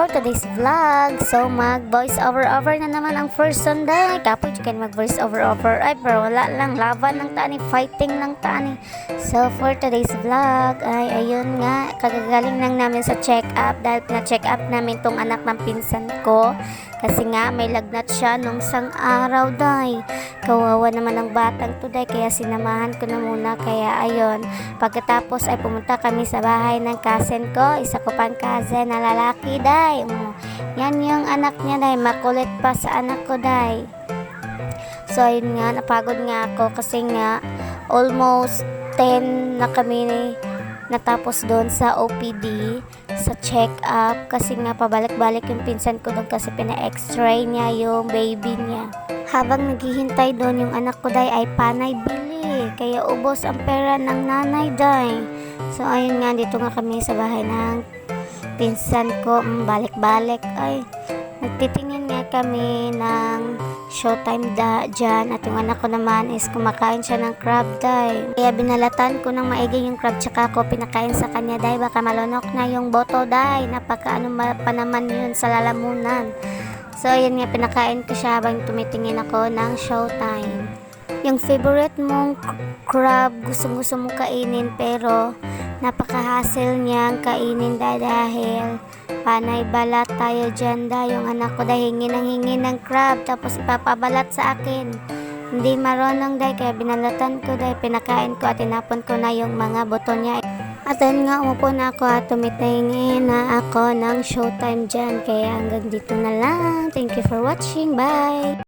for today's vlog. So mag voice over na naman ang first Sunday. Kapoy kan mag voice over. Ay pero wala lang, laban ng tani, fighting ng tani. So for today's vlog ay ayun nga, kagagaling lang namin sa check up dahil pina-check up namin tong anak ng pinsan ko. Kasi nga may lagnat siya nung sang araw day. Kawawa naman ang batang to day, kaya sinamahan ko na muna. Kaya ayun, pagkatapos ay pumunta kami sa bahay ng cousin ko. Isa ko pang cousin na lalaki day. Yan yung anak niya day, makulit pa sa anak ko day. So ayun nga, napagod nga ako kasi nga almost 10 na kami natapos doon sa OPD, sa check-up, kasi nga pabalik-balik yung pinsan ko doon kasi pina-x-ray niya yung baby niya. Habang naghihintay doon yung anak ko day ay panay bili, kaya ubos ang pera ng nanay day. So ayun nga, dito nga kami sa bahay ng pinsan ko, balik-balik ay nagtitingin nga kami ng showtime dyan, at yung anak ko naman is kumakain siya ng crab day. Kaya binalatan ko ng maigi yung crab, tsaka ako pinakain sa kanya day, baka malunok na yung boto day. Napaka ano pa naman yun sa lalamunan. So yun nga, pinakain ko siya habang tumitingin ako ng showtime. Yung favorite mong crab, gusto mong kainin pero napaka-hassle niyang kainin dahil panay balat tayo dyan day. Yung anak ko day hingi ng crab tapos ipapabalat sa akin. Hindi marunong day, kaya binalatan ko day, pinakain ko at tinapon ko na yung mga buto niya. At ayun nga, umupo na ako at tumitingin na ako ng showtime dyan. Kaya hanggang dito na lang. Thank you for watching. Bye!